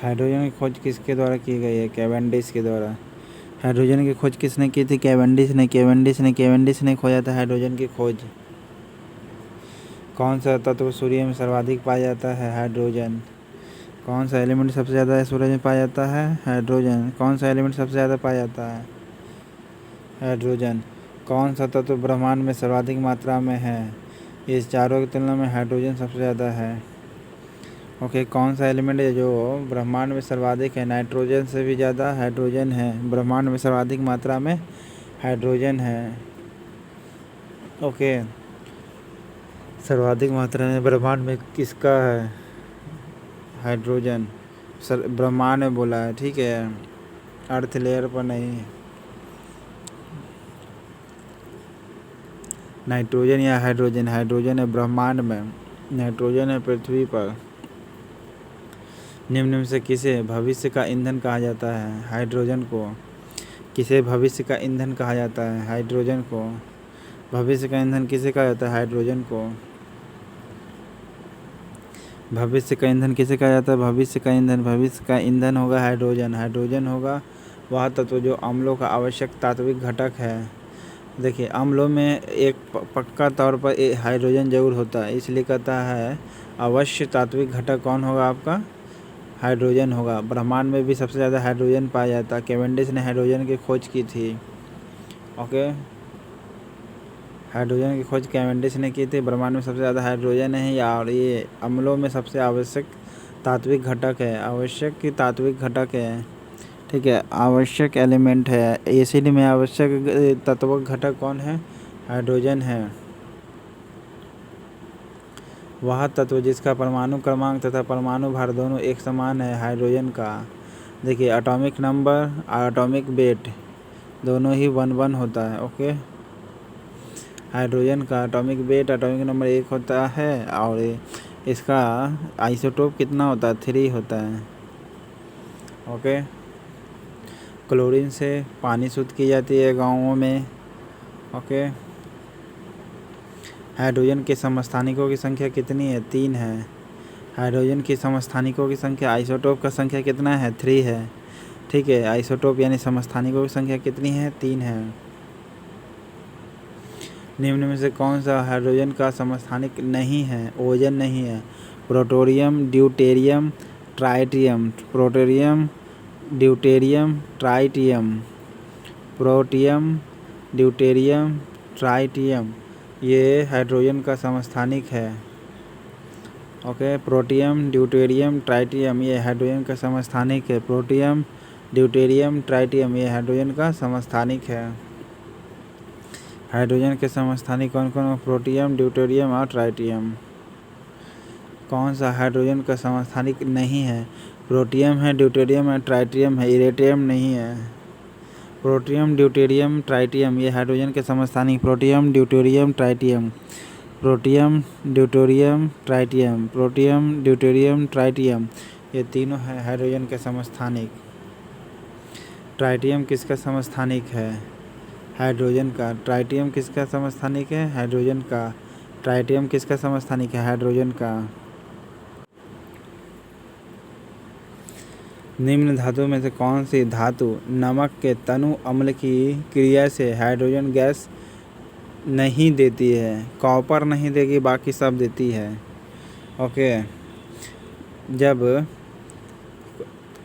Hydrogen की खोज किसके द्वारा की गई है? कैवेंडिश के द्वारा। हाइड्रोजन की खोज किसने की थी? कैवेंडिश ने खोजा था हाइड्रोजन की खोज। कौन सा तत्व सूर्य में सर्वाधिक पाया जाता है? हाइड्रोजन। कौन सा एलिमेंट सबसे ज़्यादा सूरज में पाया जाता है? हाइड्रोजन। कौन सा एलिमेंट सबसे ज़्यादा पाया जाता है? हाइड्रोजन। कौन सा तत्व ब्रह्मांड में सर्वाधिक मात्रा में है? इस चारों की तुलना में हाइड्रोजन सबसे ज़्यादा है। ओके, कौन सा एलिमेंट है जो ब्रह्मांड में सर्वाधिक है? नाइट्रोजन से भी ज़्यादा हाइड्रोजन है। ब्रह्मांड में सर्वाधिक मात्रा में हाइड्रोजन है। ओके, सर्वाधिक मात्रा में ब्रह्मांड में किसका है? हाइड्रोजन। ब्रह्मांड में बोला है, ठीक है, अर्थ लेयर पर नहीं। नाइट्रोजन या हाइड्रोजन? हाइड्रोजन है ब्रह्मांड में, नाइट्रोजन है पृथ्वी पर। निम्न में से किसे भविष्य का ईंधन कहा जाता है? हाइड्रोजन को। किसे भविष्य का ईंधन कहा जाता है? हाइड्रोजन को। भविष्य का ईंधन किसे कहा जाता है? हाइड्रोजन को। भविष्य का ईंधन किसे कहा जाता है? भविष्य का ईंधन होगा हाइड्रोजन। हाइड्रोजन होगा वह तत्व जो अम्लों का आवश्यक तात्विक घटक है। देखिए, अम्लों में एक पक्का तौर पर हाइड्रोजन जरूर होता है, इसलिए कहता है अवश्य तात्विक घटक कौन होगा आपका? हाइड्रोजन होगा। ब्रह्मांड में भी सबसे ज़्यादा हाइड्रोजन पाया जाता है। कैवेंडिश ने हाइड्रोजन की खोज की थी। ओके, हाइड्रोजन की खोज कैवेंडिश ने की थी। ब्रह्मांड में सबसे ज़्यादा हाइड्रोजन है और ये अम्लों में सबसे आवश्यक तात्विक घटक है। आवश्यक की तात्विक घटक है, ठीक है, आवश्यक एलिमेंट है। एसिड में आवश्यक तत्व घटक कौन है? हाइड्रोजन है। वह तत्व जिसका परमाणु क्रमांक तथा परमाणु भार दोनों एक समान है, हाइड्रोजन का। देखिए, एटॉमिक नंबर और एटॉमिक वेट दोनों ही 1 होता है। ओके, हाइड्रोजन का एटॉमिक वेट एटॉमिक नंबर 1 होता है और इसका आइसोटोप कितना होता है? 3 होता है। ओके, क्लोरीन से पानी शुद्ध की जाती है गाँवों में। ओके, हाइड्रोजन के समस्थानिकों की संख्या कितनी है? 3 है। हाइड्रोजन की समस्थानिकों की संख्या, आइसोटोप का संख्या कितना है? 3 है, ठीक है। आइसोटोप यानी समस्थानिकों की संख्या कितनी है? 3 है। निम्न में से कौन सा हाइड्रोजन का समस्थानिक नहीं है? ओजन नहीं है। Protium, deuterium, tritium. Protium, deuterium, tritium. Protium, deuterium, tritium, ये हाइड्रोजन का समस्थानिक है। ओके, प्रोटियम, ड्यूटेरियम, ट्राइटियम, ये हाइड्रोजन का समस्थानिक है। प्रोटियम, ड्यूटेरियम, ट्राइटियम, ये हाइड्रोजन का समस्थानिक है। हाइड्रोजन के समस्थानिक कौन कौन? प्रोटियम, ड्यूटेरियम और ट्राइटियम। कौन सा हाइड्रोजन का समस्थानिक नहीं है? प्रोटियम है, ड्यूटेरियम है, ट्राइटियम है, इरेटियम नहीं है। प्रोटियम, ड्यूटेरियम, ट्राइटियम, ये हाइड्रोजन के समस्थानिक। Protium, deuterium, tritium. Protium, deuterium, tritium. Protium, deuterium, tritium, ये तीनों है हाइड्रोजन के समस्थानिक। ट्राइटियम किसका समस्थानिक है? हाइड्रोजन का। ट्राइटियम किसका समस्थानिक है? हाइड्रोजन का। ट्राइटियम किसका समस्थानिक है? हाइड्रोजन का। निम्न धातु में से कौन सी धातु नमक के तनु अम्ल की क्रिया से हाइड्रोजन गैस नहीं देती है? कॉपर नहीं देगी, बाकी सब देती है। ओके, जब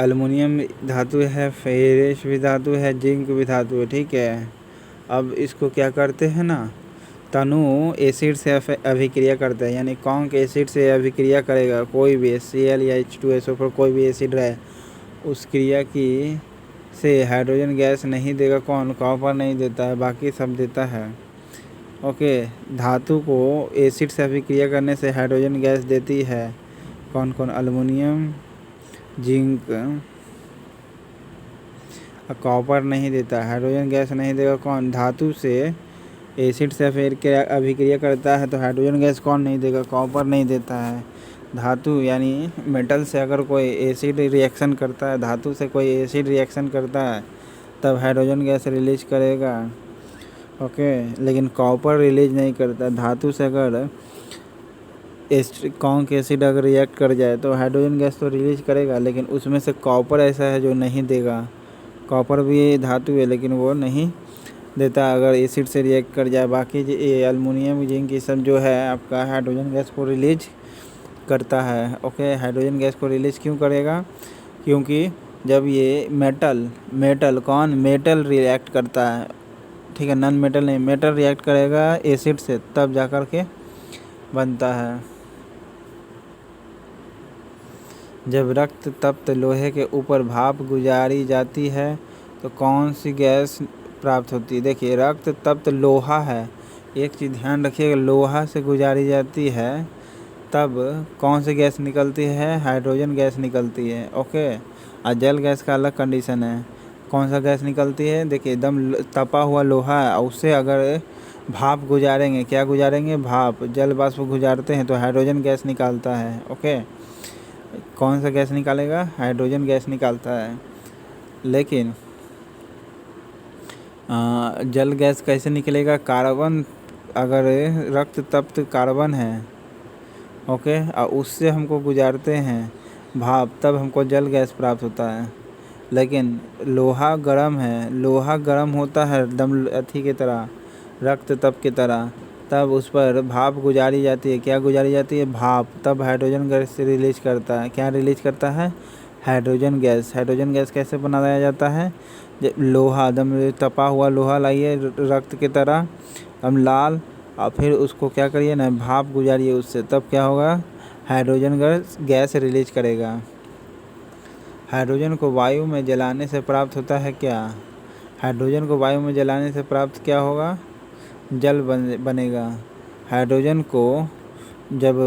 एल्युमिनियम धातु है, फेरस भी धातु है, जिंक भी धातु है, ठीक है। अब इसको क्या करते हैं ना, तनु एसिड से अभिक्रिया करते हैं, यानी कौन के एसिड से अभिक्रिया करेगा? कोई भी HCl या H2SO पर कोई भी एसिड रहे, उस क्रिया की से हाइड्रोजन गैस नहीं देगा। कौन? कॉपर नहीं देता है, बाकी सब देता है। ओके, धातु को एसिड से अभिक्रिया करने से हाइड्रोजन गैस देती है। कौन कौन? एल्युमिनियम, जिंक, कॉपर नहीं देता, हाइड्रोजन गैस नहीं देगा। कौन? धातु से एसिड से अभिक्रिया करता है तो हाइड्रोजन गैस कौन नहीं देगा? कॉपर नहीं देता है। धातु यानी मेटल से अगर कोई एसिड रिएक्शन करता है, धातु से कोई एसिड रिएक्शन करता है तब हाइड्रोजन गैस रिलीज करेगा। ओके, लेकिन कॉपर रिलीज नहीं करता। धातु से अगर कॉन्क एसिड अगर रिएक्ट कर जाए तो हाइड्रोजन गैस तो रिलीज करेगा, लेकिन उसमें से कॉपर ऐसा है जो नहीं देगा। कॉपर भी धातु है लेकिन वो नहीं देता अगर एसिड से रिएक्ट कर जाए। बाकी ये अल्मुनियम, जिंक, ये सब जो है आपका हाइड्रोजन गैस को रिलीज करता है। ओके, हाइड्रोजन गैस को रिलीज क्यों करेगा? क्योंकि जब ये मेटल रिएक्ट करता है, ठीक है, नॉन मेटल नहीं, मेटल रिएक्ट करेगा एसिड से, तब जा कर के बनता है। जब रक्त तप्त लोहे के ऊपर भाप गुजारी जाती है तो कौन सी गैस प्राप्त होती है? देखिए, रक्त तप्त लोहा है, एक चीज़ ध्यान रखिएगा, लोहा से गुजारी जाती है तब कौन सी गैस निकलती है? हाइड्रोजन गैस निकलती है। ओके, और जल गैस का अलग कंडीशन है। कौन सा गैस निकलती है? देखिए, एकदम तपा हुआ लोहा है, उससे अगर भाप गुजारेंगे, क्या गुजारेंगे? भाप, जल वाष्प गुजारते हैं तो हाइड्रोजन गैस निकालता है। ओके, कौन सा गैस निकालेगा? हाइड्रोजन गैस निकालता है। लेकिन जल गैस कैसे निकलेगा? कार्बन, अगर रक्त तप्त कार्बन है, ओके, और उससे हमको गुजारते हैं भाप, तब हमको जल गैस प्राप्त होता है। लेकिन लोहा गर्म है, लोहा गर्म होता है एकदम अथी की तरह, रक्त तप की तरह, तब उस पर भाप गुजारी जाती है। क्या गुजारी जाती है? भाप, तब हाइड्रोजन गैस रिलीज करता है। क्या रिलीज करता है? Hydrogen gas. हाइड्रोजन गैस कैसे बनाया जाता है? जब लोहा, एकदम तपा हुआ लोहा लाइए रक्त की तरह, हम लाल, और फिर उसको क्या करिए ना, भाप गुजारिए उससे, तब क्या होगा? हाइड्रोजन गैस रिलीज करेगा। हाइड्रोजन को वायु में जलाने से प्राप्त होता है क्या? हाइड्रोजन को वायु में जलाने से प्राप्त क्या होगा? जल बनेगा। हाइड्रोजन को जब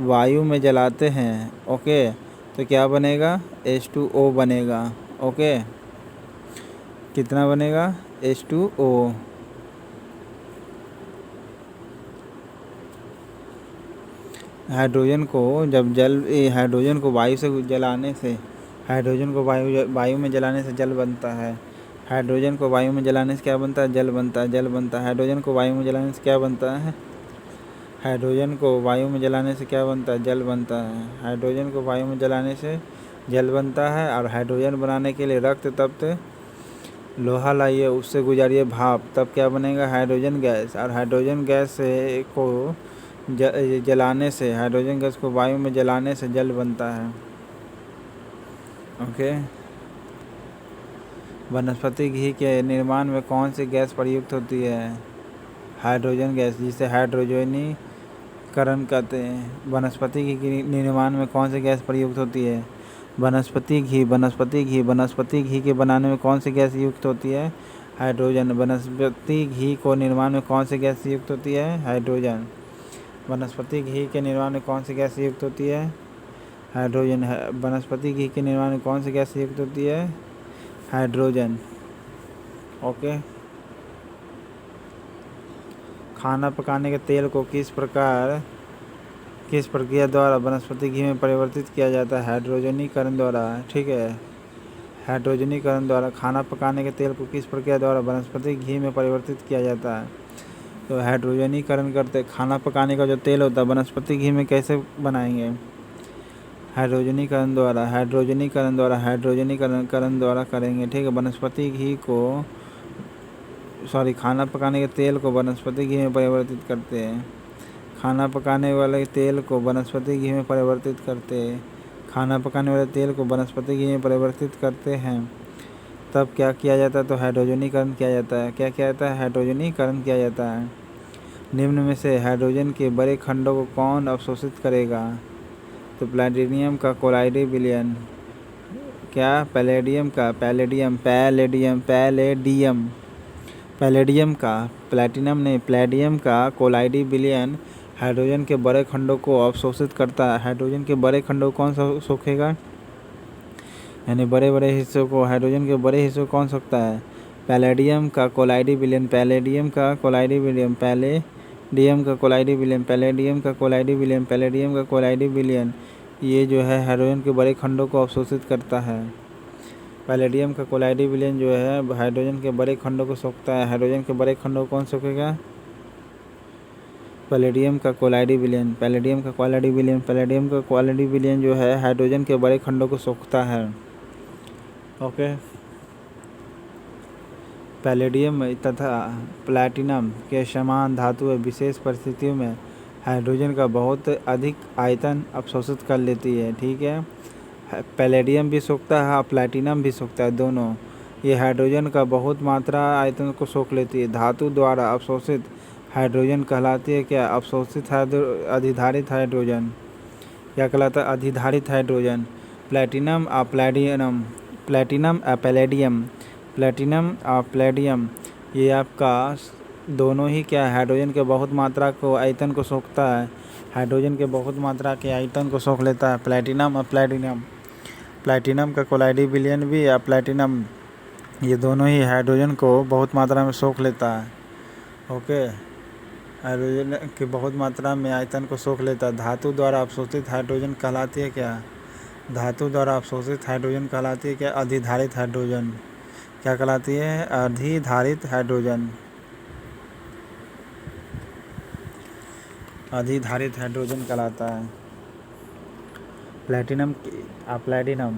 वायु में जलाते हैं, ओके, तो क्या बनेगा? H2O बनेगा। ओके, कितना बनेगा? H2O। हाइड्रोजन को जब हाइड्रोजन को वायु से जलाने से, हाइड्रोजन को वायु में जलाने से जल बनता है। हाइड्रोजन को वायु में जलाने से क्या बनता है? जल बनता है। जल बनता है। हाइड्रोजन को वायु में जलाने से क्या बनता है? हाइड्रोजन को वायु में जलाने से क्या बनता है? जल बनता है। हाइड्रोजन को वायु में जलाने से जल बनता है। और हाइड्रोजन बनाने के लिए रक्त तप्त लोहा लाइए, उससे गुजारिए भाप, तब क्या बनेगा? Hydrogen gas. और हाइड्रोजन गैस को जलाने से, हाइड्रोजन गैस को वायु में जलाने से जल बनता है। ओके, वनस्पति घी के निर्माण में कौन सी गैस प्रयुक्त होती है? हाइड्रोजन गैस, जिसे हाइड्रोजनीकरण कहते हैं। वनस्पति घी के निर्माण में कौन सी गैस प्रयुक्त होती है? वनस्पति घी। वनस्पति घी के बनाने में कौन सी गैस युक्त होती है? हाइड्रोजन। वनस्पति घी को निर्माण में कौन सी गैस युक्त होती है? हाइड्रोजन। वनस्पति घी के निर्माण में कौन सी गैस युक्त होती है? हाइड्रोजन। वनस्पति घी के निर्माण में कौन सी गैस युक्त होती है? हाइड्रोजन। ओके, खाना पकाने के तेल को किस प्रक्रिया द्वारा वनस्पति घी में परिवर्तित किया जाता है? हाइड्रोजनीकरण द्वारा। ठीक है, हाइड्रोजनीकरण द्वारा। खाना पकाने के तेल को किस प्रक्रिया द्वारा वनस्पति घी में परिवर्तित किया जाता है? तो हाइड्रोजनीकरण करते। खाना पकाने का जो तेल होता है वनस्पति घी में कैसे बनाएंगे? हाइड्रोजनीकरण द्वारा। हाइड्रोजनीकरण द्वारा करेंगे। ठीक है, वनस्पति घी को, खाना पकाने के तेल को वनस्पति घी में परिवर्तित करते हैं। खाना पकाने वाले तेल को वनस्पति घी में परिवर्तित करते हैं। खाना पकाने वाले तेल को वनस्पति घी में परिवर्तित करते हैं, तब क्या किया जाता है? तो हाइड्रोजनीकरण किया जाता है। क्या किया जाता है? हाइड्रोजनीकरण किया जाता है। निम्न में से हाइड्रोजन के बड़े खंडों को कौन अवशोषित करेगा? तो प्लैटिनम का कोलाइडी विलयन। क्या? पैलेडियम का, पैलेडियम का, प्लैटिनम नहीं, पैलेडियम का कोलाइडी विलयन हाइड्रोजन के बड़े खंडों को अवशोषित करता है। हाइड्रोजन के बड़े खंडों को कौन सोखेगा? यानी बड़े बड़े हिस्सों को, हाइड्रोजन के बड़े हिस्सों को कौन सोखता है? पैलेडियम का कोलाइडी विलयन। पैलेडियम का कोलाइडी विलयन। ये जो है हाइड्रोजन के बड़े खंडों को अवशोषित करता है। पैलेडियम का कोलाइडी विलयन जो है हाइड्रोजन के बड़े खंडों को सोखता है। हाइड्रोजन के बड़े खंडों को कौन सोखेगा? पैलेडियम का कोलाइडी विलयन, पैलेडियम का कोलाइडी विलयन, पैलेडियम का कोलाइडी विलयन जो है हाइड्रोजन के बड़े खंडों को सोखता है। ओके, पैलेडियम तथा प्लैटिनम के समान धातुएं विशेष परिस्थितियों में हाइड्रोजन का बहुत अधिक आयतन अवशोषित कर लेती है। ठीक है, पैलेडियम भी सोखता है और प्लैटिनम भी सोखता है, दोनों। ये हाइड्रोजन का बहुत मात्रा आयतन को सोख लेती है। धातु द्वारा अवशोषित हाइड्रोजन कहलाती है क्या? अवशोषित अधिधारित हाइड्रोजन। क्या कहलाता है? अधिधारित हाइड्रोजन। प्लैटिनम और पैलेडियम, प्लैटिनम और पैलेडियम, प्लैटिनम और पैलेडियम ये आपका दोनों ही क्या है? हाइड्रोजन के बहुत मात्रा को आयतन को सोखता है, हाइड्रोजन के बहुत मात्रा के आयतन को सोख लेता है प्लैटिनम और पैलेडियम। प्लैटिनम का कोलाइडी विलयन भी या प्लैटिनम, ये दोनों ही हाइड्रोजन को बहुत मात्रा में सोख लेता है। ओके, हाइड्रोजन की बहुत मात्रा में आयतन को सोख लेता है। धातु द्वारा अवशोषित हाइड्रोजन कहलाती है क्या? धातु द्वारा अवशोषित हाइड्रोजन कहलाती है क्या? अधिधारित हाइड्रोजन। क्या कहलाती है? अधिधारित हाइड्रोजन। अधिधारित हाइड्रोजन कहलाता है। प्लैटिनम प्लैटिनम,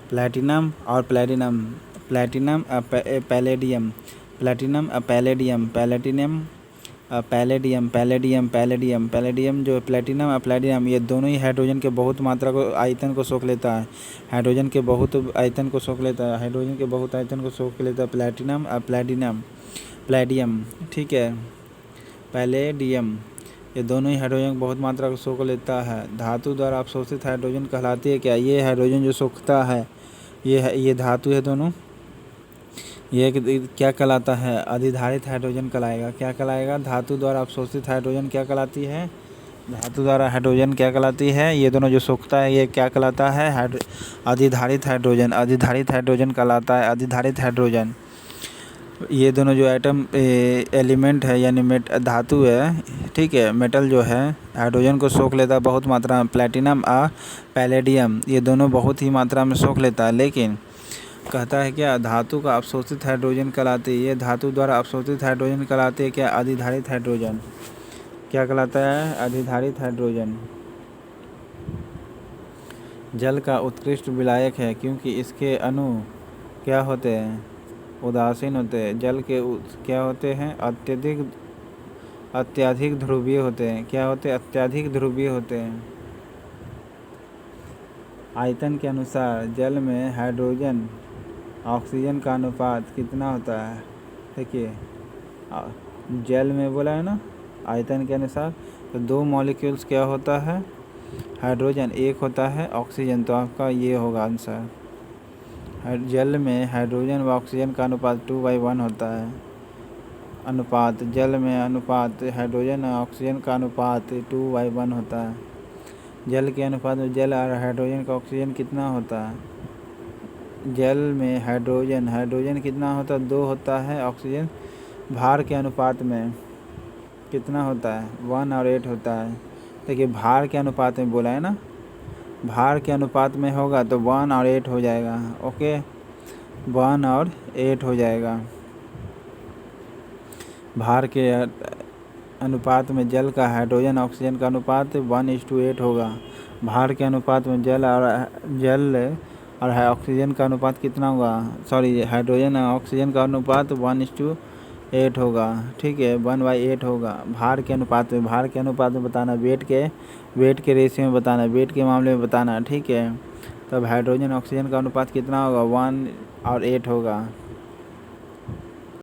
प्लैटिनम और platinum, platinum palladium, platinum palladium, platinum palladium, palladium palladium palladium जो प्लैटिनम और पैलेडियम ये दोनों ही हाइड्रोजन के बहुत मात्रा को आयतन को सोख लेता है। हाइड्रोजन के बहुत आयतन को सोख लेता है, हाइड्रोजन के बहुत आयतन को सोख लेता है प्लैटिनम और पैलेडियम, पैलेडियम। ठीक है, पैलेडियम ये दोनों ही हाइड्रोजन बहुत मात्रा को सोख लेता है। धातु द्वारा अवशोषित हाइड्रोजन कहलाती है क्या? ये हाइड्रोजन जो सोखता है ये धातु है दोनों, ये क्या कहलाता है? अधिधारित हाइड्रोजन कहलाएगा। क्या कहलाएगा? धातु द्वारा अवशोषित हाइड्रोजन क्या कहलाती है? धातु द्वारा हाइड्रोजन क्या कहलाती है? ये दोनों जो सोखता है ये क्या कहलाता है? अधिधारित हाइड्रोजन, अधिधारित हाइड्रोजन कहलाता है। अधिधारित हाइड्रोजन ये दोनों जो एटम एलिमेंट है यानी धातु है, ठीक है, मेटल जो है हाइड्रोजन को सोख लेता है बहुत मात्रा में। प्लैटिनम और पैलेडियम ये दोनों बहुत ही मात्रा में सोख लेता है, लेकिन कहता है क्या? धातु का अवशोषित हाइड्रोजन कहलाती है। ये धातु द्वारा अवशोषित हाइड्रोजन कहलाती है क्या? अधिधारित हाइड्रोजन। क्या कहलाता है? अधिधारित हाइड्रोजन। जल का उत्कृष्ट विलायक है क्योंकि इसके अणु क्या होते हैं? उदासीन होते हैं। जल के क्या होते हैं? अत्यधिक ध्रुवीय होते हैं। क्या होते हैं? अत्यधिक ध्रुवीय होते हैं। आयतन के अनुसार जल में हाइड्रोजन ऑक्सीजन का अनुपात कितना होता है? देखिए, जल में बोला है ना आयतन के अनुसार, तो 2 मॉलिक्यूल्स क्या होता है? हाइड्रोजन, एक होता है ऑक्सीजन। तो आपका ये होगा आंसर। जल में हाइड्रोजन व ऑक्सीजन का अनुपात 2/1 होता है। अनुपात जल में अनुपात हाइड्रोजन और ऑक्सीजन का अनुपात 2/1 होता है। जल के अनुपात में जल और हाइड्रोजन का ऑक्सीजन कितना होता है? जल में हाइड्रोजन कितना होता है? 2 होता है। ऑक्सीजन भार के अनुपात में कितना होता है? 1 और 8 होता है। देखिए, भार के अनुपात में बोला है ना, भार के अनुपात में होगा तो 1 और 8 हो जाएगा। ओके, 1 और 8 हो जाएगा। भार के अनुपात में जल का हाइड्रोजन ऑक्सीजन का अनुपात 1:8 होगा। भार के अनुपात में जल और ऑक्सीजन का अनुपात कितना होगा? सॉरी, हाइड्रोजन और ऑक्सीजन का अनुपात 1:8 होगा। ठीक है, 1/8 होगा। भार के अनुपात में बताना, वेट के रेशियो में बताना, वेट के मामले में बताना। ठीक है, तब हाइड्रोजन ऑक्सीजन का अनुपात कितना होगा? 1 और 8 होगा।